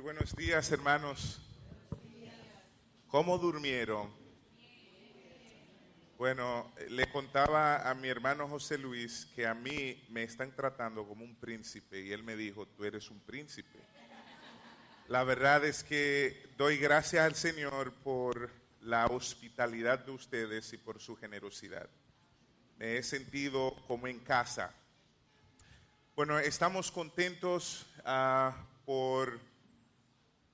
Buenos días, hermanos. ¿Cómo durmieron? Bueno, le contaba a mi hermano José Luis que a mí me están tratando como un príncipe y él me dijo, tú eres un príncipe. La verdad es que doy gracias al Señor por la hospitalidad de ustedes y por su generosidad. Me he sentido como en casa. Bueno, estamos contentos por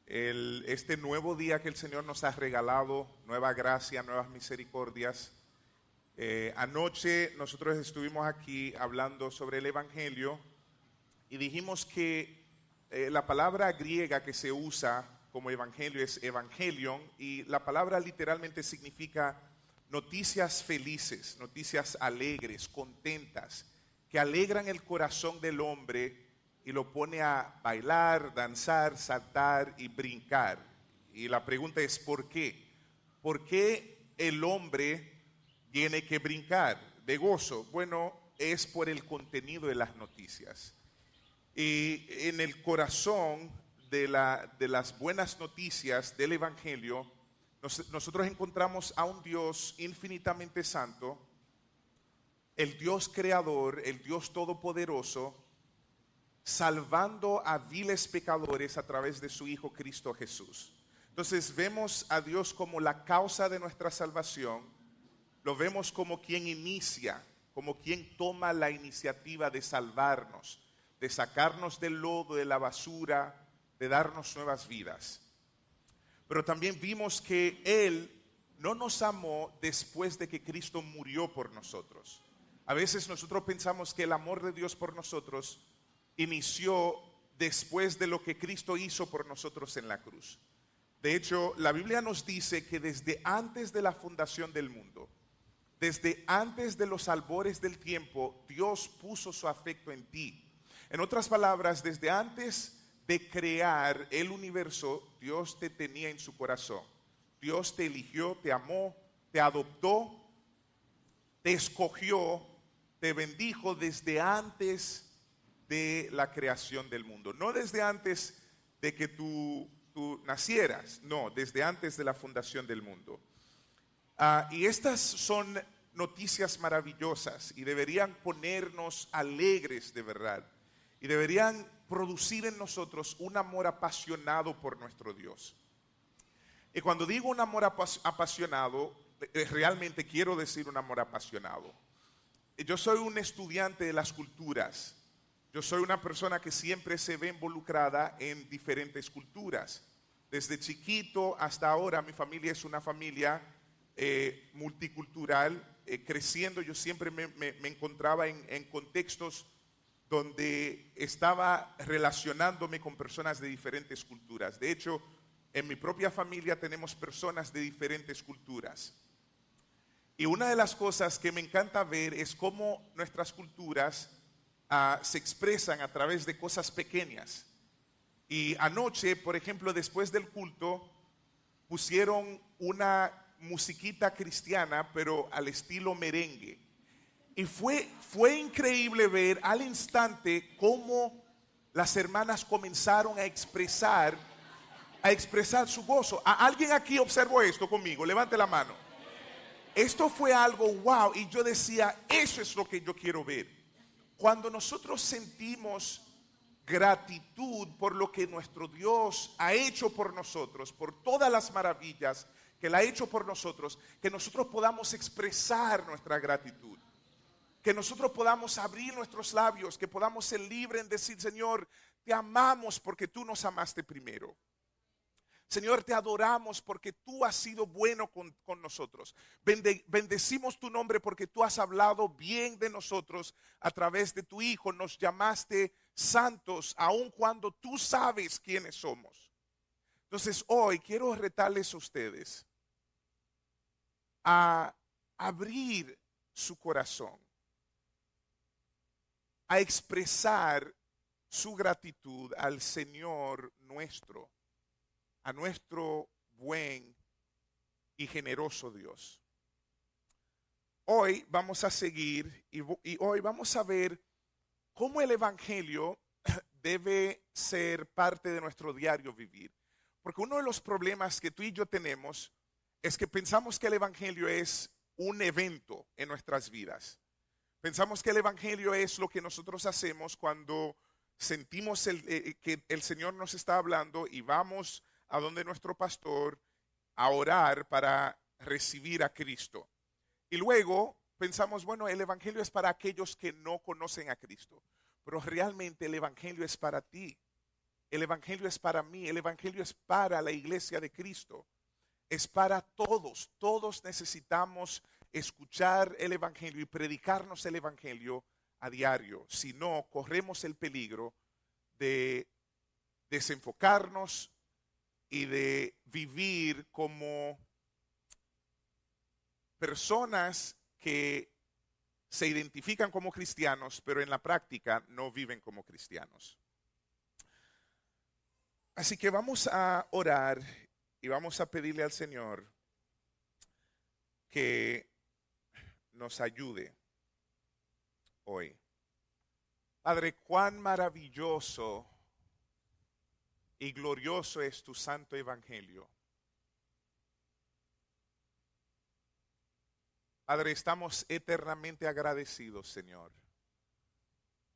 este nuevo día que el Señor nos ha regalado, nueva gracia, nuevas misericordias. Anoche nosotros estuvimos aquí hablando sobre el Evangelio y dijimos que la palabra griega que se usa como Evangelio es Evangelion y la palabra literalmente significa noticias felices, noticias alegres, contentas, que alegran el corazón del hombre y lo pone a bailar, danzar, saltar y brincar. Y la pregunta es ¿por qué? ¿Por qué el hombre tiene que brincar de gozo? Bueno, es por el contenido de las noticias. Y en el corazón de las buenas noticias del Evangelio, nosotros encontramos a un Dios infinitamente santo, el Dios creador, el Dios todopoderoso, salvando a viles pecadores a través de su Hijo Cristo Jesús. Entonces vemos a Dios como la causa de nuestra salvación, lo vemos como quien inicia, como quien toma la iniciativa de salvarnos, de sacarnos del lodo, de la basura, de darnos nuevas vidas. Pero también vimos que Él no nos amó después de que Cristo murió por nosotros. A veces nosotros pensamos que el amor de Dios por nosotros inició después de lo que Cristo hizo por nosotros en la cruz. De hecho, la Biblia nos dice que desde antes de la fundación del mundo, desde antes de los albores del tiempo, Dios puso su afecto en ti. En otras palabras, desde antes de crear el universo, Dios te tenía en su corazón. Dios te eligió, te amó, te adoptó, te escogió, te bendijo desde antes de la creación del mundo. No desde antes de que tú nacieras, no, desde antes de la fundación del mundo. Y estas son noticias maravillosas y deberían ponernos alegres de verdad. Y deberían producir en nosotros un amor apasionado por nuestro Dios. Y cuando digo un amor apasionado, realmente quiero decir un amor apasionado. Yo soy un estudiante de las culturas. Yo soy una persona que siempre se ve involucrada en diferentes culturas. Desde chiquito hasta ahora mi familia es una familia multicultural. Creciendo yo siempre me encontraba en contextos donde estaba relacionándome con personas de diferentes culturas. De hecho, en mi propia familia tenemos personas de diferentes culturas. Y una de las cosas que me encanta ver es cómo nuestras culturas se expresan a través de cosas pequeñas. Y anoche, por ejemplo, después del culto, pusieron una musiquita cristiana, pero al estilo merengue. Y fue increíble ver al instante cómo las hermanas comenzaron a expresar su gozo. ¿Alguien aquí observó esto conmigo? Levante la mano. Esto fue algo wow, y yo decía, eso es lo que yo quiero ver. Cuando nosotros sentimos gratitud por lo que nuestro Dios ha hecho por nosotros, por todas las maravillas que Él ha hecho por nosotros, que nosotros podamos expresar nuestra gratitud. Que nosotros podamos abrir nuestros labios, que podamos ser libres en decir, Señor, te amamos porque tú nos amaste primero. Señor, te adoramos porque tú has sido bueno con nosotros. Bendecimos tu nombre porque tú has hablado bien de nosotros a través de tu Hijo. Nos llamaste santos aun cuando tú sabes quiénes somos. Entonces hoy quiero retarles a ustedes a abrir su corazón, a expresar su gratitud al Señor nuestro, a nuestro buen y generoso Dios. Hoy vamos a seguir y hoy vamos a ver cómo el Evangelio debe ser parte de nuestro diario vivir. Porque uno de los problemas que tú y yo tenemos es que pensamos que el Evangelio es un evento en nuestras vidas. Pensamos que el Evangelio es lo que nosotros hacemos cuando sentimos que el Señor nos está hablando y vamos a donde nuestro pastor a orar para recibir a Cristo. Y luego pensamos, bueno, el Evangelio es para aquellos que no conocen a Cristo. Pero realmente el Evangelio es para ti. El Evangelio es para mí. El Evangelio es para la iglesia de Cristo. Es para todos. Todos necesitamos escuchar el Evangelio y predicarnos el Evangelio a diario. Si no, corremos el peligro de desenfocarnos y de vivir como personas que se identifican como cristianos, pero en la práctica no viven como cristianos. Así que vamos a orar y vamos a pedirle al Señor que nos ayude hoy. Padre, cuán maravilloso y glorioso es tu santo evangelio. Padre, estamos eternamente agradecidos, Señor,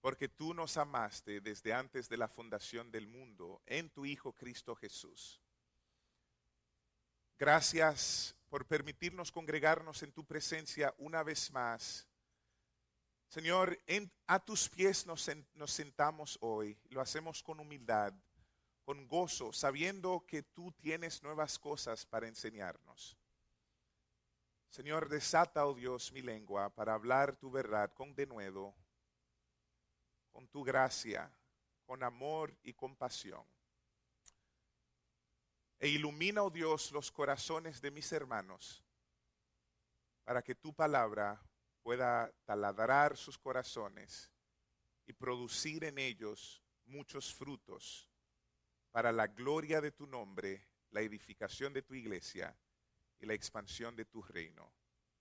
porque tú nos amaste desde antes de la fundación del mundo en tu Hijo Cristo Jesús. Gracias por permitirnos congregarnos en tu presencia una vez más. Señor, a tus pies nos sentamos hoy, lo hacemos con humildad, con gozo, sabiendo que tú tienes nuevas cosas para enseñarnos. Señor, desata, oh Dios, mi lengua para hablar tu verdad con denuedo, con tu gracia, con amor y compasión. E ilumina, oh Dios, los corazones de mis hermanos para que tu palabra pueda taladrar sus corazones y producir en ellos muchos frutos para la gloria de tu nombre, la edificación de tu iglesia y la expansión de tu reino.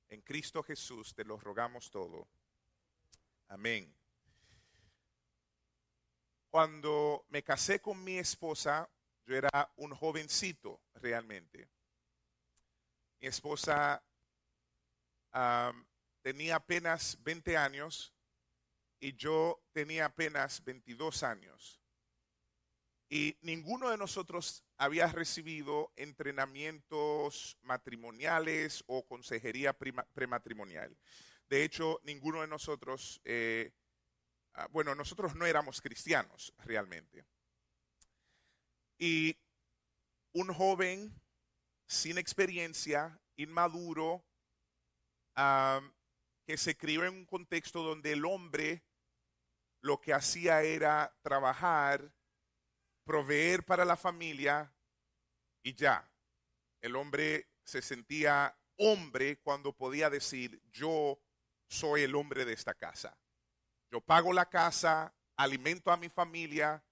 En Cristo Jesús te lo rogamos todo. Amén. Cuando me casé con mi esposa, yo era un jovencito realmente. Mi esposa tenía apenas 20 años y yo tenía apenas 22 años. Y ninguno de nosotros había recibido entrenamientos matrimoniales o consejería prematrimonial. De hecho, ninguno de nosotros, nosotros no éramos cristianos realmente. Y un joven sin experiencia, inmaduro, que se crió en un contexto donde el hombre lo que hacía era trabajar, proveer para la familia y ya. El hombre se sentía hombre cuando podía decir, yo soy el hombre de esta casa. Yo pago la casa, alimento a mi familia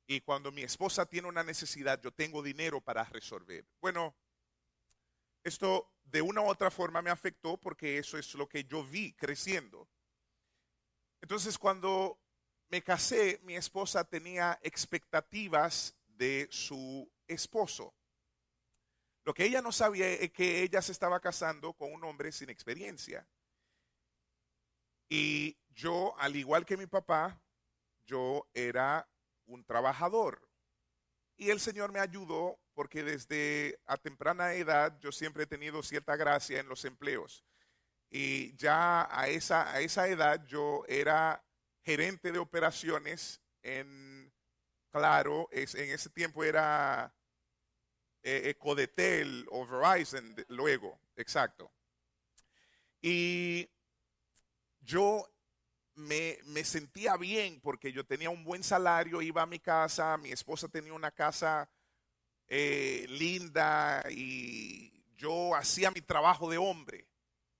y cuando mi esposa tiene una necesidad, yo tengo dinero para resolver. Bueno, esto de una u otra forma me afectó porque eso es lo que yo vi creciendo. Entonces, cuando me casé, mi esposa tenía expectativas de su esposo. Lo que ella no sabía es que ella se estaba casando con un hombre sin experiencia. Y yo, al igual que mi papá, yo era un trabajador. Y el Señor me ayudó porque desde a temprana edad yo siempre he tenido cierta gracia en los empleos. Y ya a esa edad yo era gerente de operaciones en ese tiempo era Codetel o Verizon, luego, exacto. Y yo me sentía bien porque yo tenía un buen salario, iba a mi casa, mi esposa tenía una casa linda y yo hacía mi trabajo de hombre.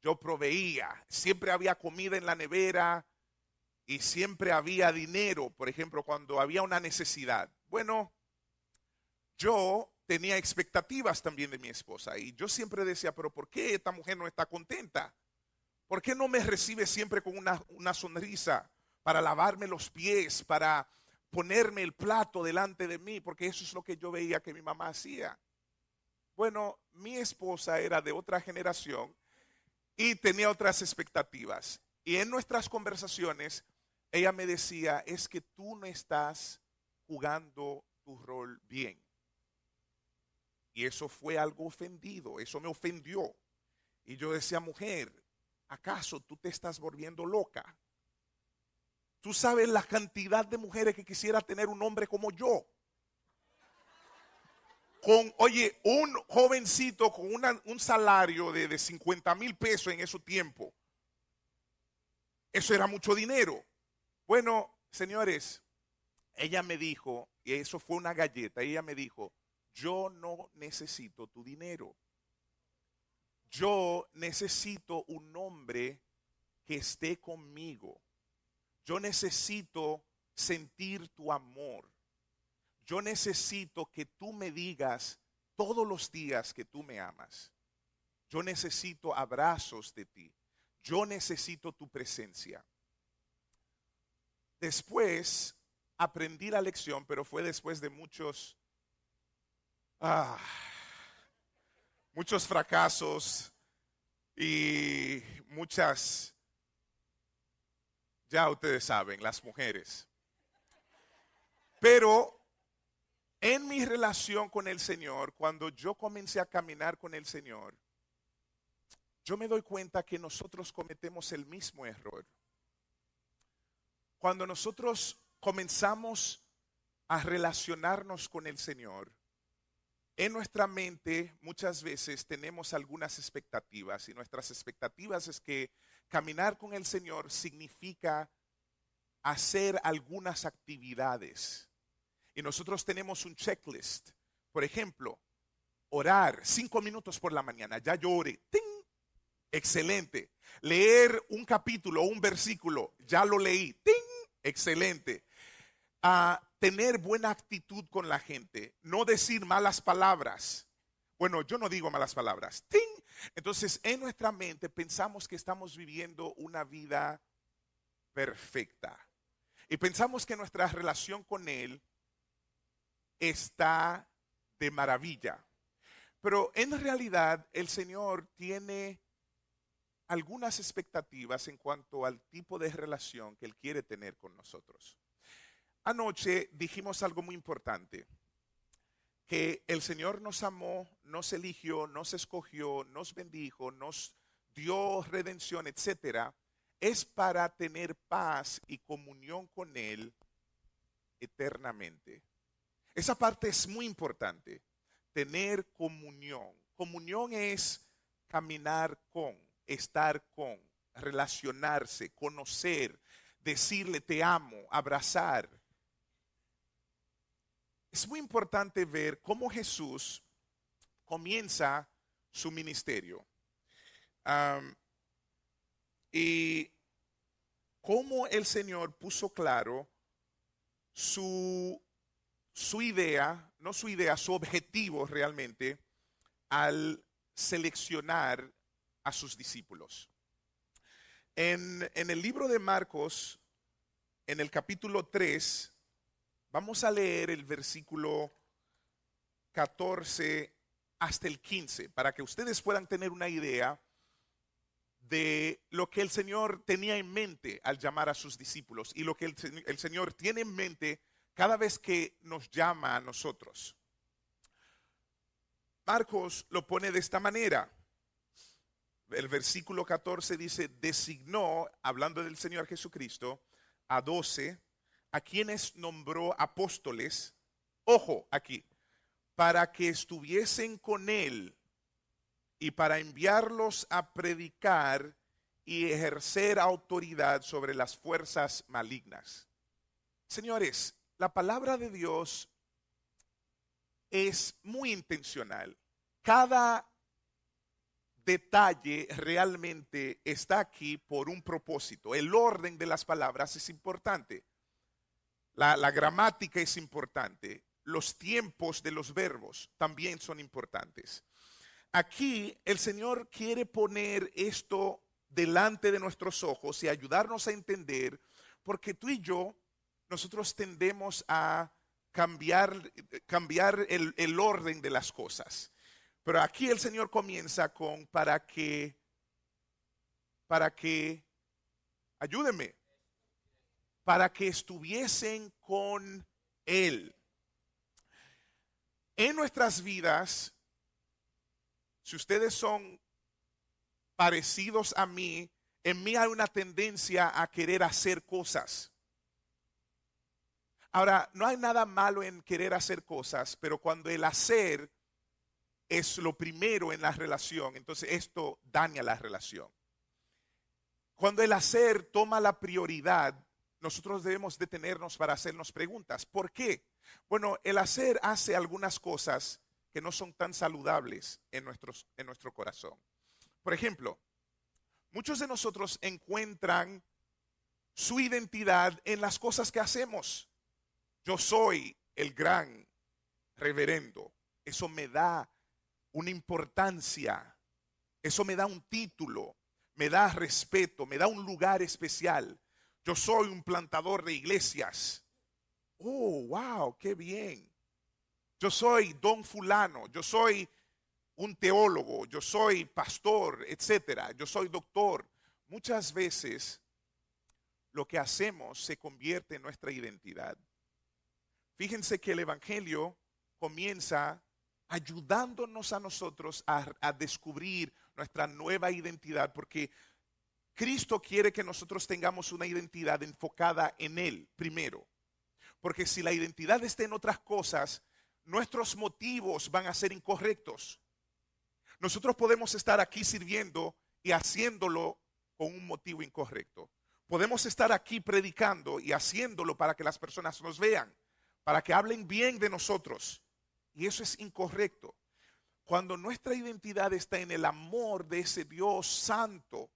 Yo proveía, siempre había comida en la nevera y siempre había dinero, por ejemplo, cuando había una necesidad. Bueno, yo tenía expectativas también de mi esposa y yo siempre decía, pero ¿por qué esta mujer no está contenta? ¿Por qué no me recibe siempre con una sonrisa para lavarme los pies, para ponerme el plato delante de mí, porque eso es lo que yo veía que mi mamá hacía. Bueno, mi esposa era de otra generación y tenía otras expectativas. Y en nuestras conversaciones, ella me decía, es que tú no estás jugando tu rol bien. Y eso fue algo ofendido, eso me ofendió. Y yo decía, mujer, ¿acaso tú te estás volviendo loca? Tú sabes la cantidad de mujeres que quisiera tener un hombre como yo. Oye, un jovencito con un salario de 50,000 pesos en ese tiempo. Eso era mucho dinero. Bueno, señores, ella me dijo, y eso fue una galleta, ella me dijo, yo no necesito tu dinero. Yo necesito un hombre que esté conmigo. Yo necesito sentir tu amor. Yo necesito que tú me digas todos los días que tú me amas. Yo necesito abrazos de ti. Yo necesito tu presencia. Después aprendí la lección, pero fue después de muchos fracasos y muchas, ya ustedes saben, las mujeres. Pero en mi relación con el Señor, cuando yo comencé a caminar con el Señor, yo me doy cuenta que nosotros cometemos el mismo error. Cuando nosotros comenzamos a relacionarnos con el Señor, en nuestra mente muchas veces tenemos algunas expectativas y nuestras expectativas es que caminar con el Señor significa hacer algunas actividades. Y nosotros tenemos un checklist. Por ejemplo, orar 5 minutos por la mañana. Ya yo oré. ¡Ting! Excelente. Leer un capítulo o un versículo. Ya lo leí. ¡Ting! Excelente. Tener buena actitud con la gente. No decir malas palabras. Bueno, yo no digo malas palabras. ¡Ting! Entonces, en nuestra mente pensamos que estamos viviendo una vida perfecta. Y pensamos que nuestra relación con Él está de maravilla. Pero en realidad el Señor tiene algunas expectativas en cuanto al tipo de relación que Él quiere tener con nosotros. Anoche dijimos algo muy importante, que el Señor nos amó, nos eligió, nos escogió, nos bendijo, nos dio redención, etcétera, es para tener paz y comunión con Él eternamente. Esa parte es muy importante, tener comunión. Comunión es caminar con, estar con, relacionarse, conocer, decirle te amo, abrazar. Es muy importante ver cómo Jesús comienza su ministerio y cómo el Señor puso claro su idea, no su idea, su objetivo realmente al seleccionar a sus discípulos. En el libro de Marcos, en el capítulo 3, vamos a leer el versículo 14 hasta el 15, para que ustedes puedan tener una idea de lo que el Señor tenía en mente al llamar a sus discípulos y lo que el Señor tiene en mente cada vez que nos llama a nosotros. Marcos lo pone de esta manera. El versículo 14 dice, designó, hablando del Señor Jesucristo, a 12, a quienes nombró apóstoles, ojo aquí, para que estuviesen con Él y para enviarlos a predicar y ejercer autoridad sobre las fuerzas malignas. Señores, la palabra de Dios es muy intencional. Cada detalle realmente está aquí por un propósito. El orden de las palabras es importante. La gramática es importante. Los tiempos de los verbos también son importantes. Aquí el Señor quiere poner esto delante de nuestros ojos y ayudarnos a entender, porque tú y yo nosotros tendemos a cambiar el orden de las cosas. Pero aquí el Señor comienza con ayúdeme, para que estuviesen con Él. En nuestras vidas, si ustedes son parecidos a mí, en mí hay una tendencia a querer hacer cosas. Ahora, no hay nada malo en querer hacer cosas, pero cuando el hacer es lo primero en la relación, entonces esto daña la relación. Cuando el hacer toma la prioridad, nosotros debemos detenernos para hacernos preguntas. ¿Por qué? Bueno, el hacer hace algunas cosas que no son tan saludables en nuestro corazón. Por ejemplo, muchos de nosotros encuentran su identidad en las cosas que hacemos. Yo soy el gran reverendo. Eso me da una importancia, eso me da un título, me da respeto, me da un lugar especial. Yo soy un plantador de iglesias. Oh, wow, qué bien. Yo soy don fulano, yo soy un teólogo, yo soy pastor, etcétera. Yo soy doctor. Muchas veces lo que hacemos se convierte en nuestra identidad. Fíjense que el evangelio comienza ayudándonos a nosotros a descubrir nuestra nueva identidad, porque Cristo quiere que nosotros tengamos una identidad enfocada en Él primero. Porque si la identidad está en otras cosas, nuestros motivos van a ser incorrectos. Nosotros podemos estar aquí sirviendo y haciéndolo con un motivo incorrecto. Podemos estar aquí predicando y haciéndolo para que las personas nos vean, para que hablen bien de nosotros. Y eso es incorrecto. Cuando nuestra identidad está en el amor de ese Dios santo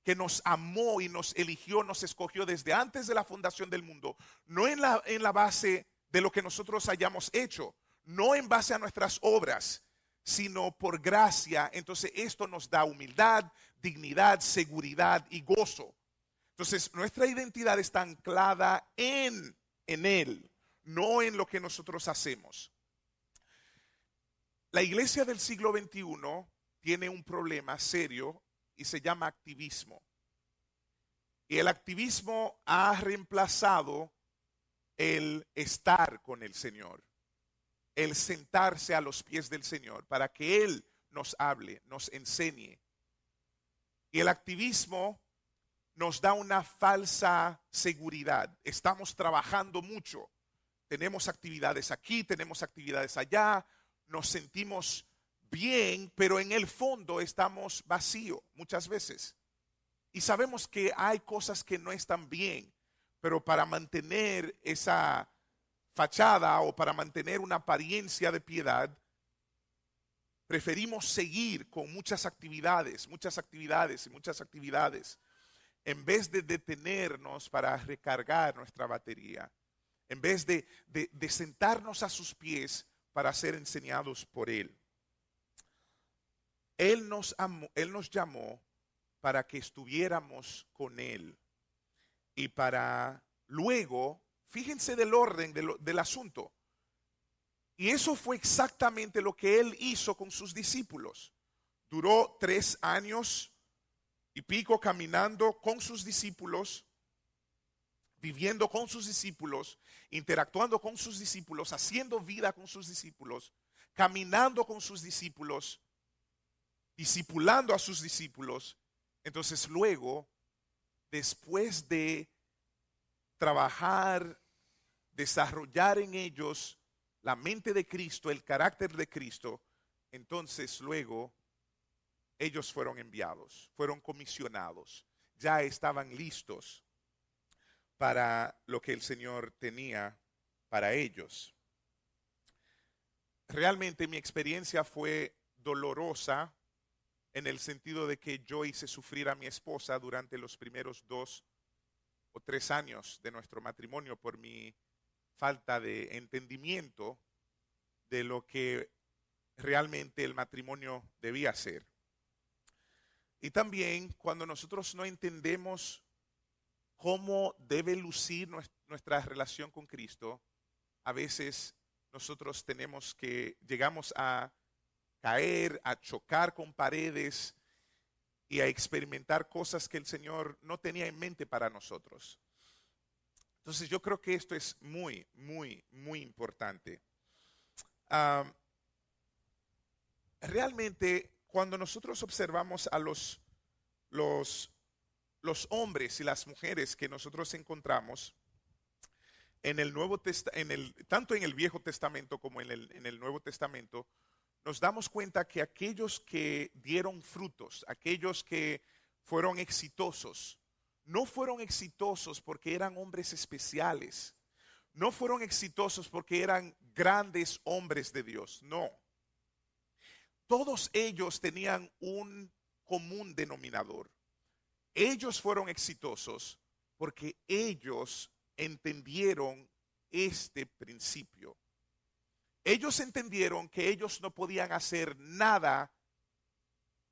que nos amó y nos eligió, nos escogió desde antes de la fundación del mundo, no en la base de lo que nosotros hayamos hecho, no en base a nuestras obras, sino por gracia, entonces esto nos da humildad, dignidad, seguridad y gozo. Entonces nuestra identidad está anclada en Él, no en lo que nosotros hacemos. La iglesia del siglo XXI tiene un problema serio y se llama activismo. Y el activismo ha reemplazado el estar con el Señor, el sentarse a los pies del Señor para que Él nos hable, nos enseñe. Y el activismo nos da una falsa seguridad. Estamos trabajando mucho. Tenemos actividades aquí, tenemos actividades allá, nos sentimos bien, pero en el fondo estamos vacíos muchas veces. Y sabemos que hay cosas que no están bien, pero para mantener esa fachada o para mantener una apariencia de piedad, preferimos seguir con muchas actividades, en vez de detenernos para recargar nuestra batería, en vez de sentarnos a sus pies para ser enseñados por Él. Él nos amó, Él nos llamó para que estuviéramos con Él y para luego, fíjense del orden del asunto. Y eso fue exactamente lo que Él hizo con sus discípulos. Duró 3 años y pico caminando con sus discípulos, viviendo con sus discípulos, interactuando con sus discípulos, haciendo vida con sus discípulos, caminando con sus discípulos, discipulando a sus discípulos. Entonces luego, después de trabajar, desarrollar en ellos la mente de Cristo, el carácter de Cristo, entonces luego ellos fueron enviados, fueron comisionados, ya estaban listos para lo que el Señor tenía para ellos. Realmente mi experiencia fue dolorosa en el sentido de que yo hice sufrir a mi esposa durante los primeros 2 o 3 años de nuestro matrimonio por mi falta de entendimiento de lo que realmente el matrimonio debía ser. Y también cuando nosotros no entendemos cómo debe lucir nuestra relación con Cristo, a veces nosotros llegamos a caer, a chocar con paredes y a experimentar cosas que el Señor no tenía en mente para nosotros. Entonces yo creo que esto es muy, muy, muy importante. Realmente, cuando nosotros observamos a los hombres y las mujeres que nosotros encontramos en el tanto en el Viejo Testamento como en el Nuevo Testamento, nos damos cuenta que aquellos que dieron frutos, aquellos que fueron exitosos, no fueron exitosos porque eran hombres especiales, no fueron exitosos porque eran grandes hombres de Dios, no. Todos ellos tenían un común denominador. Ellos fueron exitosos porque ellos entendieron este principio. Ellos entendieron que ellos no podían hacer nada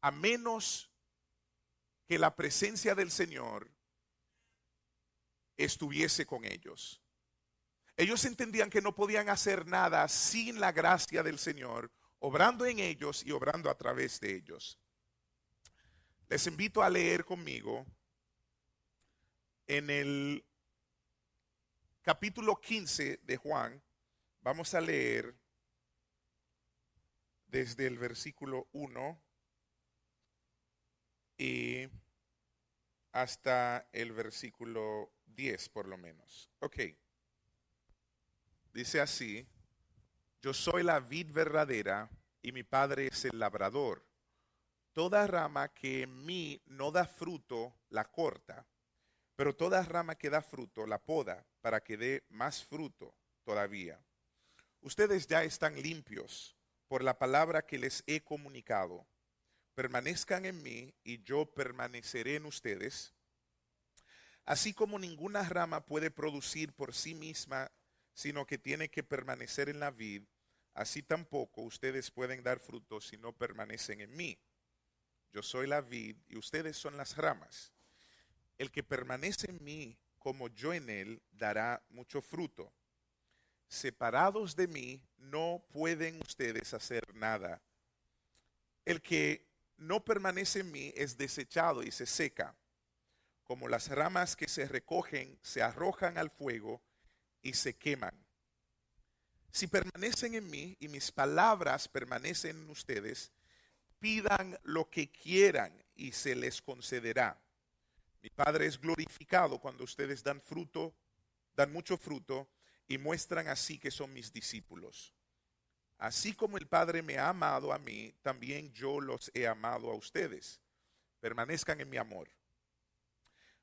a menos que la presencia del Señor estuviese con ellos. Ellos entendían que no podían hacer nada sin la gracia del Señor, obrando en ellos y obrando a través de ellos. Les invito a leer conmigo en el capítulo 15 de Juan. Vamos a leer desde el versículo 1 y hasta el versículo 10 por lo menos. Ok. Dice así: yo soy la vid verdadera y mi Padre es el labrador. Toda rama que en mí no da fruto, la corta, pero toda rama que da fruto, la poda, para que dé más fruto todavía. Ustedes ya están limpios por la palabra que les he comunicado. Permanezcan en mí y yo permaneceré en ustedes. Así como ninguna rama puede producir por sí misma, sino que tiene que permanecer en la vid, así tampoco ustedes pueden dar fruto si no permanecen en mí. Yo soy la vid y ustedes son las ramas. El que permanece en mí como yo en él dará mucho fruto. Separados de mí no pueden ustedes hacer nada. El que no permanece en mí es desechado y se seca. Como las ramas que se recogen, se arrojan al fuego y se queman. Si permanecen en mí y mis palabras permanecen en ustedes, pidan lo que quieran y se les concederá. Mi Padre es glorificado cuando ustedes dan mucho fruto y muestran así que son mis discípulos. Así como el Padre me ha amado a mí, también yo los he amado a ustedes. Permanezcan en mi amor.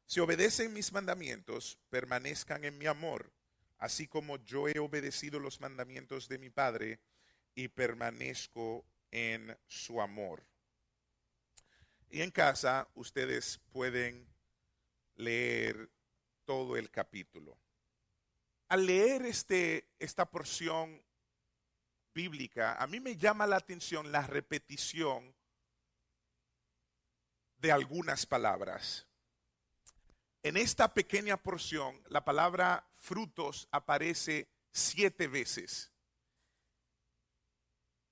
Si obedecen mis mandamientos, permanezcan en mi amor, así como yo he obedecido los mandamientos de mi Padre y permanezco en su amor. Y en casa ustedes pueden leer todo el capítulo. Al leer esta porción bíblica, a mí me llama la atención la repetición de algunas palabras. En esta pequeña porción, la palabra frutos aparece 7 veces.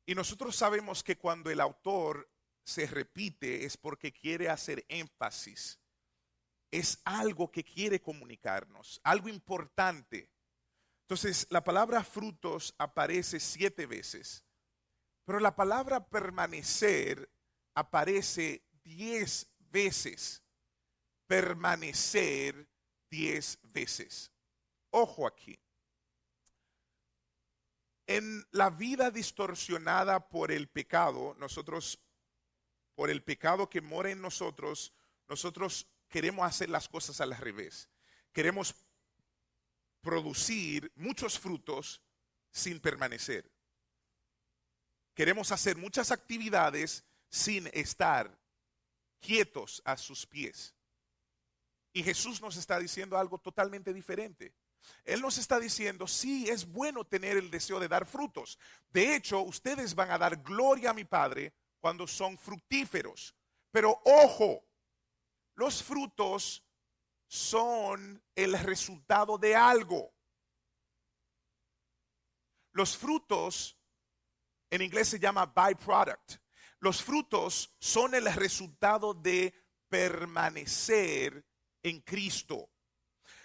Y nosotros sabemos que cuando el autor se repite es porque quiere hacer énfasis. Es algo que quiere comunicarnos, algo importante. Entonces, la palabra frutos aparece 7 veces, pero la palabra permanecer aparece 10 veces. Permanecer 10 veces. Ojo aquí. En la vida distorsionada por el pecado, por el pecado que mora en nosotros queremos hacer las cosas al revés. Queremos producir muchos frutos sin permanecer. Queremos hacer muchas actividades sin estar quietos a sus pies. Y Jesús nos está diciendo algo totalmente diferente. Él nos está diciendo, sí, es bueno tener el deseo de dar frutos. De hecho, ustedes van a dar gloria a mi Padre cuando son fructíferos. Pero ojo, los frutos son el resultado de algo. Los frutos, en inglés se llama byproduct. Los frutos son el resultado de permanecer en Cristo.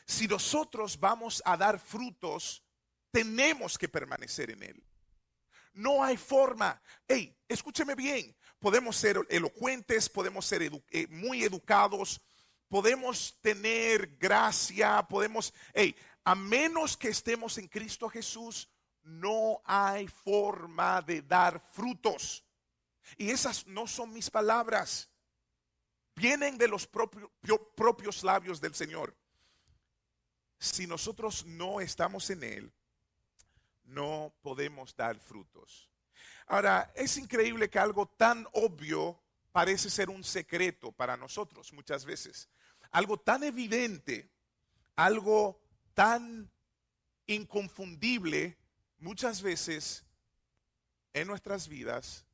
Si nosotros vamos a dar frutos, tenemos que permanecer en Él. No hay forma. Hey, escúcheme bien. Podemos ser elocuentes, podemos ser muy educados, podemos tener gracia, a menos que estemos en Cristo Jesús, no hay forma de dar frutos. Y esas no son mis palabras. Vienen de los propios labios del Señor. Si nosotros no estamos en Él, no podemos dar frutos. Ahora, es increíble que algo tan obvio parece ser un secreto para nosotros muchas veces. Algo tan evidente, algo tan inconfundible, muchas veces en nuestras vidas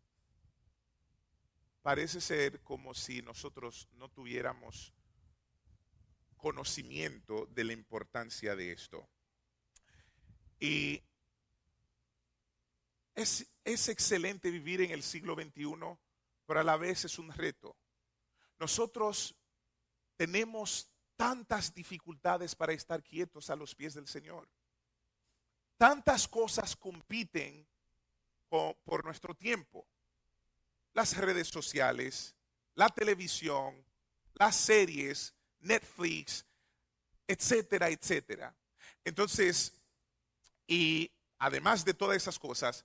parece ser como si nosotros no tuviéramos conocimiento de la importancia de esto. Y es excelente vivir en el siglo XXI, pero a la vez es un reto. Nosotros tenemos tantas dificultades para estar quietos a los pies del Señor. Tantas cosas compiten por nuestro tiempo. Las redes sociales, la televisión, las series, Netflix, etcétera, etcétera. Entonces, y además de todas esas cosas,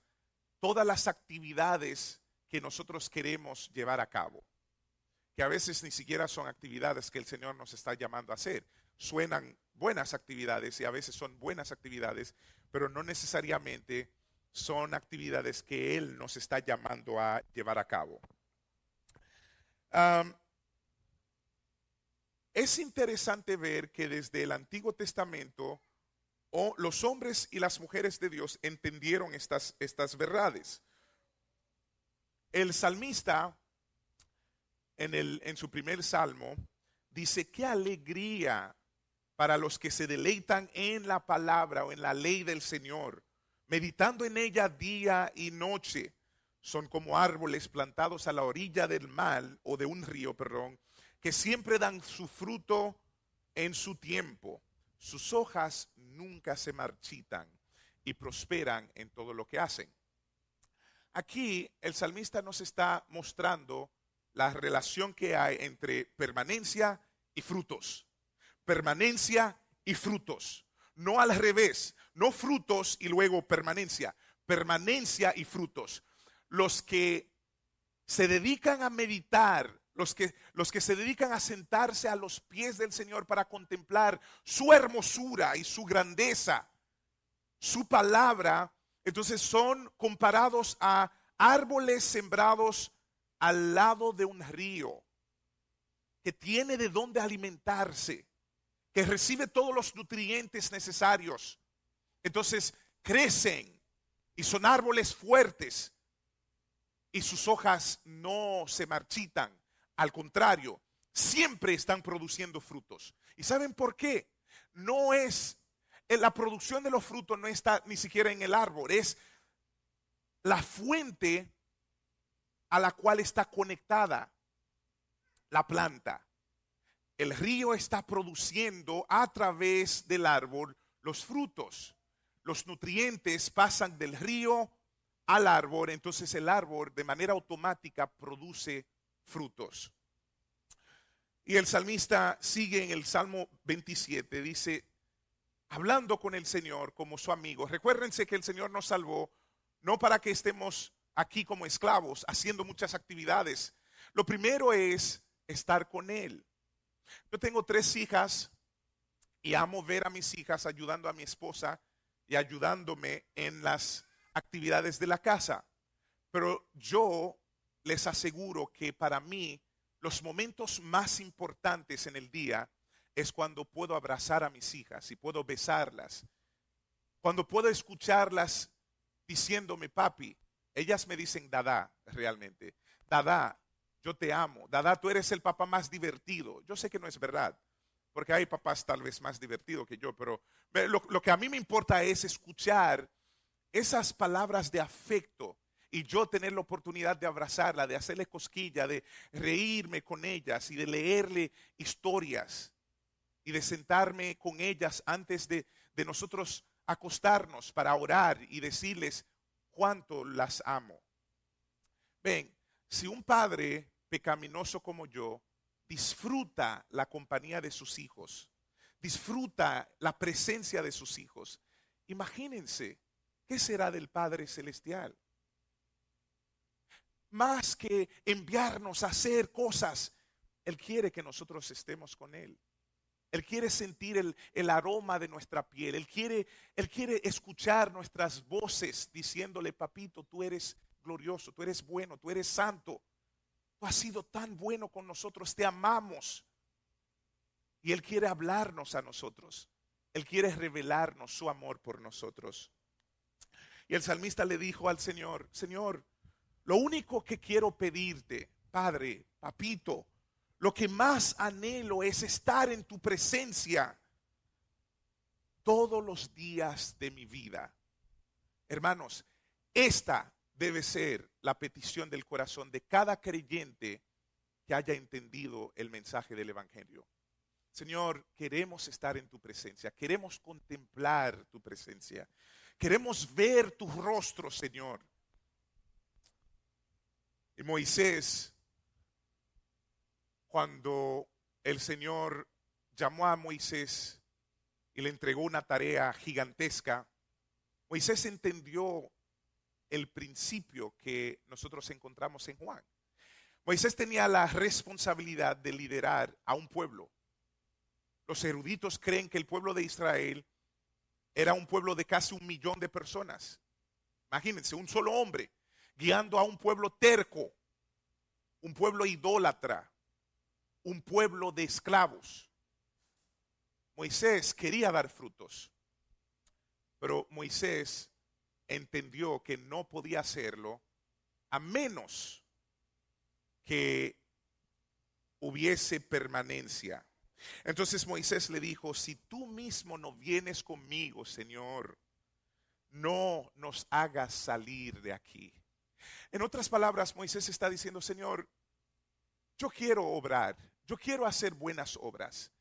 todas las actividades que nosotros queremos llevar a cabo, que a veces ni siquiera son actividades que el Señor nos está llamando a hacer. Suenan buenas actividades y a veces son buenas actividades, pero no necesariamente son actividades que Él nos está llamando a llevar a cabo. Es interesante ver que desde el Antiguo Testamento los hombres y las mujeres de Dios entendieron estas verdades. El salmista en su primer salmo dice: qué alegría para los que se deleitan en la palabra o en la ley del Señor, meditando en ella día y noche. Son como árboles plantados a la orilla del mar o de un río, que siempre dan su fruto en su tiempo. Sus hojas nunca se marchitan y prosperan en todo lo que hacen. Aquí el salmista nos está mostrando la relación que hay entre permanencia y frutos. Permanencia y frutos. No al revés, no frutos y luego permanencia. Permanencia y frutos. Los que se dedican a meditar, los que se dedican a sentarse a los pies del Señor para contemplar su hermosura y su grandeza, su palabra, entonces son comparados a árboles sembrados al lado de un río, que tiene de dónde alimentarse, que recibe todos los nutrientes necesarios. Entonces crecen y son árboles fuertes y sus hojas no se marchitan. Al contrario, siempre están produciendo frutos. ¿Y saben por qué? La producción de los frutos no está ni siquiera en el árbol, es la fuente a la cual está conectada la planta. El río está produciendo a través del árbol los frutos. Los nutrientes pasan del río al árbol, entonces el árbol de manera automática produce frutos. Y el salmista sigue en el Salmo 27, dice, hablando con el Señor como su amigo. Recuérdense que el Señor nos salvó no para que estemos aquí como esclavos haciendo muchas actividades. Lo primero es estar con Él. Yo tengo 3 hijas y amo ver a mis hijas ayudando a mi esposa y ayudándome en las actividades de la casa. Pero yo les aseguro que para mí los momentos más importantes en el día es cuando puedo abrazar a mis hijas y puedo besarlas. Cuando puedo escucharlas diciéndome papi. Ellas me dicen Dada realmente. Dada, yo te amo. Dada, tú eres el papá más divertido. Yo sé que no es verdad, porque hay papás tal vez más divertidos que yo, pero lo que a mí me importa es escuchar esas palabras de afecto y yo tener la oportunidad de abrazarla, de hacerle cosquilla, de reírme con ellas y de leerle historias y de sentarme con ellas antes de nosotros acostarnos para orar y decirles cuánto las amo. Ven, si un padre pecaminoso como yo disfruta la compañía de sus hijos, disfruta la presencia de sus hijos, imagínense qué será del Padre Celestial. Más que enviarnos a hacer cosas, Él quiere que nosotros estemos con Él. Él quiere sentir el aroma de nuestra piel. Él quiere escuchar nuestras voces diciéndole: papito, tú eres glorioso, tú eres bueno, tú eres santo. Tú has sido tan bueno con nosotros, te amamos. Y Él quiere hablarnos a nosotros. Él quiere revelarnos su amor por nosotros. Y el salmista le dijo al Señor: Señor, lo único que quiero pedirte, Padre, papito, lo que más anhelo es estar en tu presencia todos los días de mi vida. Hermanos, esta debe ser la petición del corazón de cada creyente que haya entendido el mensaje del Evangelio. Señor, queremos estar en tu presencia, queremos contemplar tu presencia, queremos ver tu rostro, Señor. Y Moisés, cuando el Señor llamó a Moisés y le entregó una tarea gigantesca, Moisés entendió el principio que nosotros encontramos en Juan. Moisés tenía la responsabilidad de liderar a un pueblo. Los eruditos creen que el pueblo de Israel era un pueblo de casi 1 millón de personas. Imagínense, un solo hombre guiando a un pueblo terco, un pueblo idólatra, un pueblo de esclavos. Moisés quería dar frutos, pero Moisés entendió que no podía hacerlo a menos que hubiese permanencia. Entonces Moisés le dijo: si tú mismo no vienes conmigo, Señor, no nos hagas salir de aquí. En otras palabras, Moisés está diciendo: Señor, yo quiero obrar, yo quiero hacer buenas obras,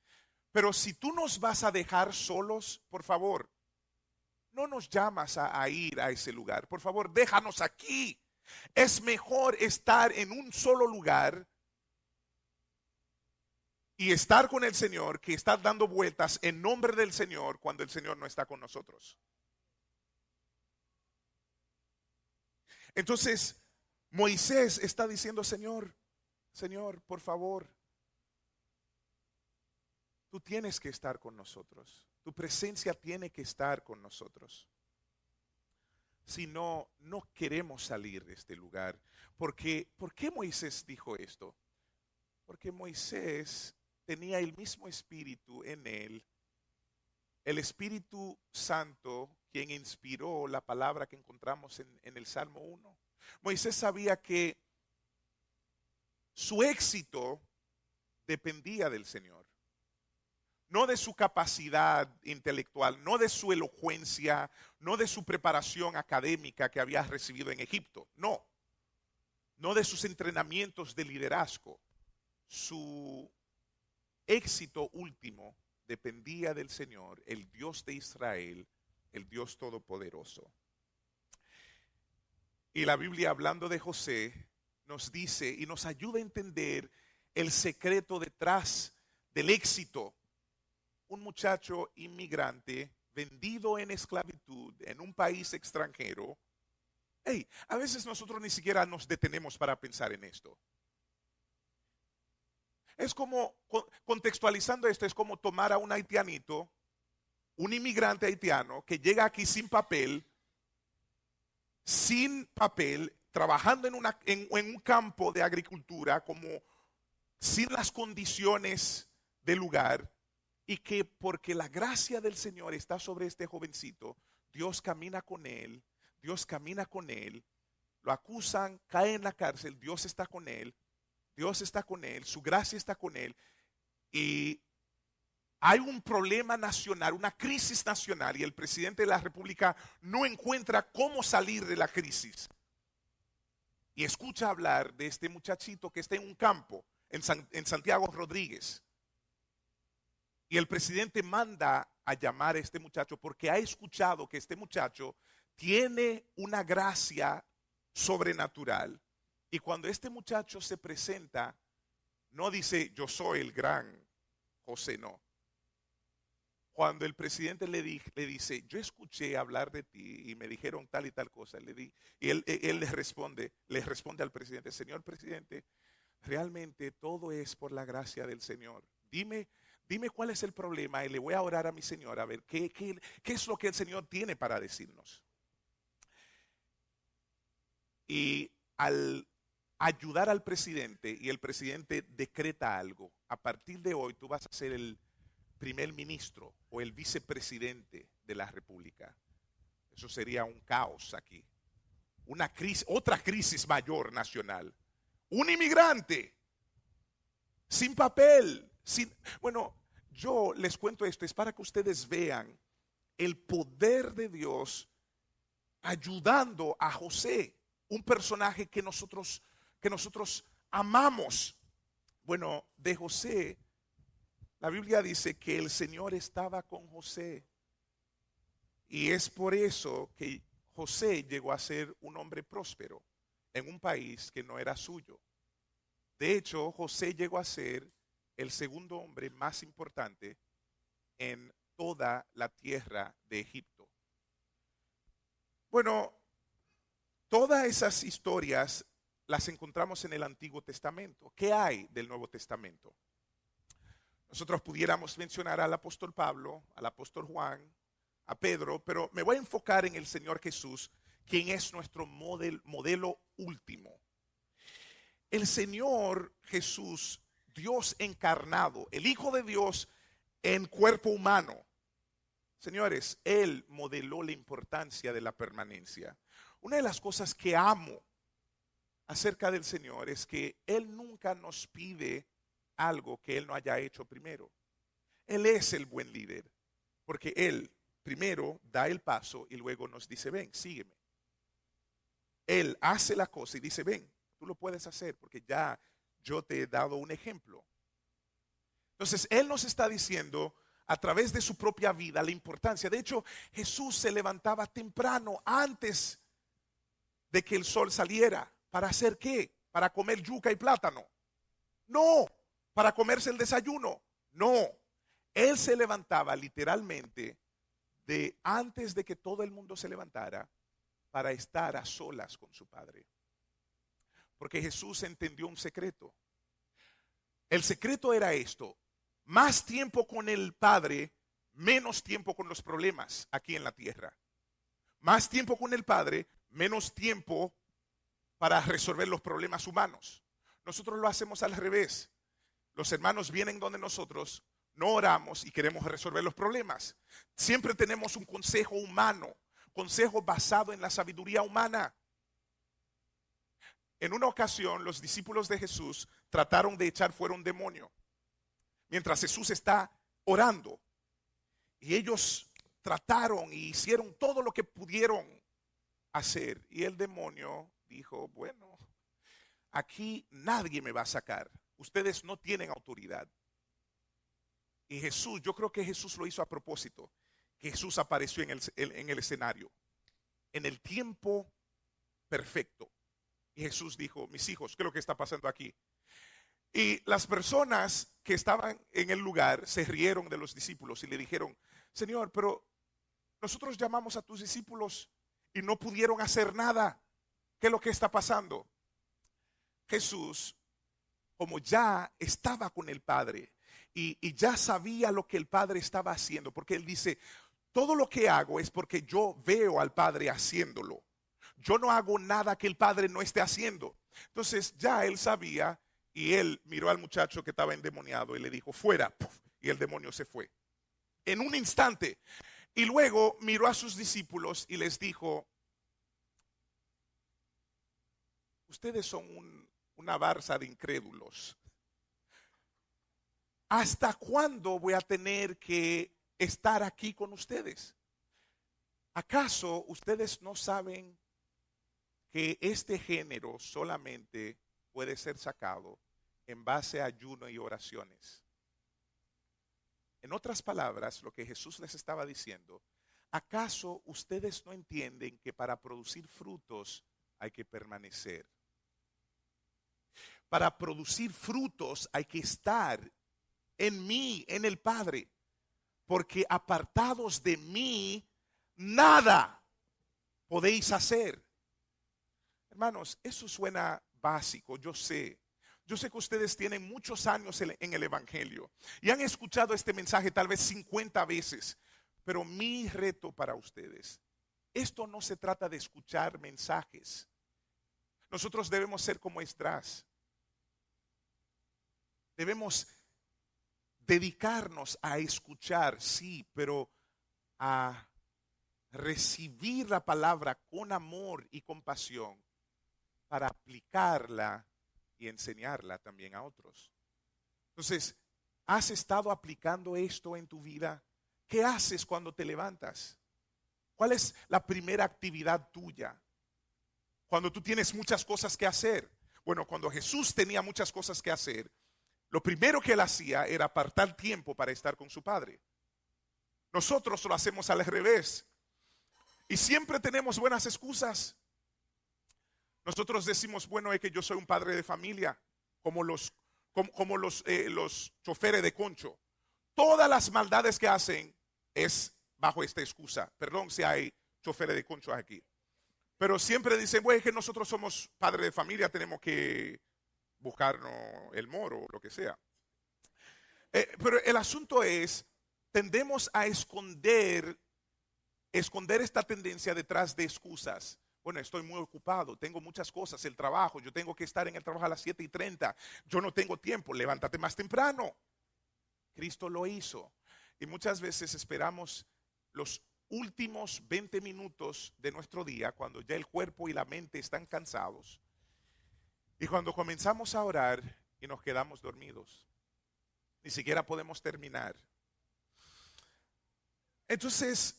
pero si tú nos vas a dejar solos, por favor, no nos llamas a ir a ese lugar. Por favor, déjanos aquí. Es mejor estar en un solo lugar y estar con el Señor que estar dando vueltas en nombre del Señor cuando el Señor no está con nosotros. Entonces, Moisés está diciendo: Señor, por favor, tú tienes que estar con nosotros. Tu presencia tiene que estar con nosotros. Si no, no queremos salir de este lugar. ¿Por qué Moisés dijo esto? Porque Moisés tenía el mismo espíritu en él. El Espíritu Santo, quien inspiró la palabra que encontramos en el Salmo 1. Moisés sabía que su éxito dependía del Señor. No de su capacidad intelectual, no de su elocuencia, no de su preparación académica que había recibido en Egipto. No de sus entrenamientos de liderazgo. Su éxito último dependía del Señor, el Dios de Israel, el Dios todopoderoso. Y la Biblia, hablando de José, nos dice y nos ayuda a entender el secreto detrás del éxito. Un muchacho inmigrante vendido en esclavitud en un país extranjero. A veces nosotros ni siquiera nos detenemos para pensar en esto. Es como, contextualizando esto, es como tomar a un haitianito, un inmigrante haitiano que llega aquí sin papel, trabajando en un campo de agricultura, como sin las condiciones del lugar, y que porque la gracia del Señor está sobre este jovencito, Dios camina con él, lo acusan, cae en la cárcel, Dios está con él, su gracia está con él, y Hay un problema nacional, una crisis nacional, y el presidente de la República no encuentra cómo salir de la crisis. Y escucha hablar de este muchachito que está en un campo en Santiago Rodríguez. Y el presidente manda a llamar a este muchacho porque ha escuchado que este muchacho tiene una gracia sobrenatural. Y cuando este muchacho se presenta, no dice yo soy el gran José, no. Cuando el presidente le dice, yo escuché hablar de ti y me dijeron tal y tal cosa, y él le responde al presidente, señor presidente, realmente todo es por la gracia del Señor. Dime cuál es el problema y le voy a orar a mi Señor a ver qué es lo que el Señor tiene para decirnos. Y al ayudar al presidente, y el presidente decreta algo, a partir de hoy tú vas a ser el primer ministro o el vicepresidente de la República. Eso sería un caos aquí. Una crisis, otra crisis mayor nacional. Un inmigrante sin papel, bueno, yo les cuento esto, es para que ustedes vean el poder de Dios ayudando a José, un personaje que nosotros amamos. Bueno, de José, la Biblia dice que el Señor estaba con José. Y es por eso que José llegó a ser un hombre próspero en un país que no era suyo. De hecho, José llegó a ser el segundo hombre más importante en toda la tierra de Egipto. Bueno, todas esas historias las encontramos en el Antiguo Testamento. ¿Qué hay del Nuevo Testamento? Nosotros pudiéramos mencionar al apóstol Pablo, al apóstol Juan, a Pedro, pero me voy a enfocar en el Señor Jesús, quien es nuestro modelo último. El Señor Jesús, Dios encarnado, el Hijo de Dios en cuerpo humano. Señores, Él modeló la importancia de la permanencia. Una de las cosas que amo acerca del Señor es que Él nunca nos pide algo que Él no haya hecho primero. Él es el buen líder, porque Él primero da el paso y luego nos dice, ven, sígueme. Él hace la cosa y dice, ven, tú lo puedes hacer porque ya yo te he dado un ejemplo. Entonces, Él nos está diciendo a través de su propia vida la importancia. De hecho, Jesús se levantaba temprano antes de que el sol saliera. ¿Para hacer qué? ¿Para comer yuca y plátano? No. ¿Para comerse el desayuno? No. Él se levantaba literalmente de antes de que todo el mundo se levantara para estar a solas con su Padre. Porque Jesús entendió un secreto. El secreto era esto: más tiempo con el Padre, menos tiempo con los problemas aquí en la tierra. Más tiempo con el Padre, menos tiempo para resolver los problemas humanos. Nosotros lo hacemos al revés. Los hermanos vienen donde nosotros, no oramos y queremos resolver los problemas. Siempre tenemos un consejo humano, consejo basado en la sabiduría humana. En una ocasión, los discípulos de Jesús trataron de echar fuera un demonio mientras Jesús está orando. Y ellos trataron y hicieron todo lo que pudieron hacer. Y el demonio dijo, bueno, aquí nadie me va a sacar. Ustedes no tienen autoridad. Y Jesús, yo creo que Jesús lo hizo a propósito. Que Jesús apareció en el escenario, en el tiempo perfecto. Y Jesús dijo, mis hijos, ¿qué es lo que está pasando aquí? Y las personas que estaban en el lugar se rieron de los discípulos y le dijeron, Señor, pero nosotros llamamos a tus discípulos y no pudieron hacer nada. ¿Qué es lo que está pasando? Jesús, como ya estaba con el Padre y ya sabía lo que el Padre estaba haciendo, porque Él dice, todo lo que hago es porque yo veo al Padre haciéndolo. Yo no hago nada que el Padre no esté haciendo. Entonces ya Él sabía y Él miró al muchacho que estaba endemoniado y le dijo, fuera, y el demonio se fue. En un instante. Y luego miró a sus discípulos y les dijo, ustedes son una barza de incrédulos. ¿hasta cuándo voy a tener que estar aquí con ustedes? ¿Acaso ustedes no saben que este género solamente puede ser sacado en base a ayuno y oraciones? En otras palabras, lo que Jesús les estaba diciendo, ¿acaso ustedes no entienden que para producir frutos hay que permanecer? Para producir frutos hay que estar en mí, en el Padre, porque apartados de mí, nada podéis hacer. Hermanos, eso suena básico, yo sé. Yo sé que ustedes tienen muchos años en el Evangelio y han escuchado este mensaje tal vez 50 veces, pero mi reto para ustedes, esto no se trata de escuchar mensajes. Nosotros debemos ser como Esdras. Debemos dedicarnos a escuchar, sí, pero a recibir la palabra con amor y compasión para aplicarla y enseñarla también a otros. Entonces, ¿has estado aplicando esto en tu vida? ¿Qué haces cuando te levantas? ¿Cuál es la primera actividad tuya? Cuando tú tienes muchas cosas que hacer. Bueno, cuando Jesús tenía muchas cosas que hacer, lo primero que él hacía era apartar tiempo para estar con su Padre. Nosotros lo hacemos al revés. Y siempre tenemos buenas excusas. Nosotros decimos, bueno, es que yo soy un padre de familia, como los choferes de concho. Todas las maldades que hacen es bajo esta excusa. Perdón si hay choferes de concho aquí. Pero siempre dicen, bueno, es que nosotros somos padres de familia, tenemos que buscarnos el moro o lo que sea. Pero el asunto es, tendemos a esconder esta tendencia detrás de excusas. Bueno, estoy muy ocupado, tengo muchas cosas, el trabajo, yo tengo que estar en el trabajo a las 7:30, yo no tengo tiempo, levántate más temprano. Cristo lo hizo. Y muchas veces esperamos los últimos 20 minutos de nuestro día, cuando ya el cuerpo y la mente están cansados. Y cuando comenzamos a orar y nos quedamos dormidos, ni siquiera podemos terminar. Entonces,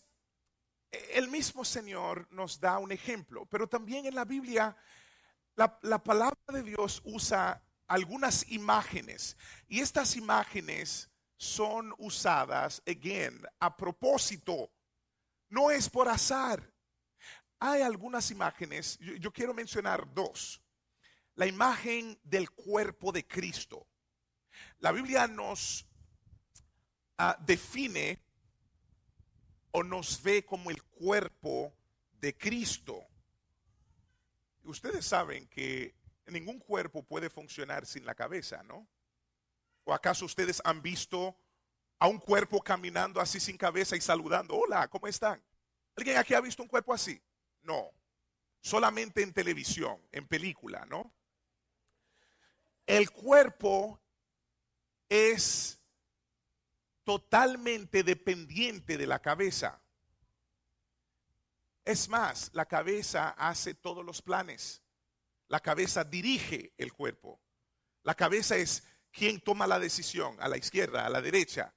el mismo Señor nos da un ejemplo, pero también en la Biblia la palabra de Dios usa algunas imágenes y estas imágenes son usadas, again, a propósito, no es por azar. Hay algunas imágenes, yo quiero mencionar dos. La imagen del cuerpo de Cristo. La Biblia nos define o nos ve como el cuerpo de Cristo. Ustedes saben que ningún cuerpo puede funcionar sin la cabeza, ¿no? ¿O acaso ustedes han visto a un cuerpo caminando así sin cabeza y saludando? Hola, ¿cómo están? ¿Alguien aquí ha visto un cuerpo así? No, solamente en televisión, en película, ¿no? El cuerpo es totalmente dependiente de la cabeza. Es más, la cabeza hace todos los planes. La cabeza dirige el cuerpo. La cabeza es quien toma la decisión, a la izquierda, a la derecha.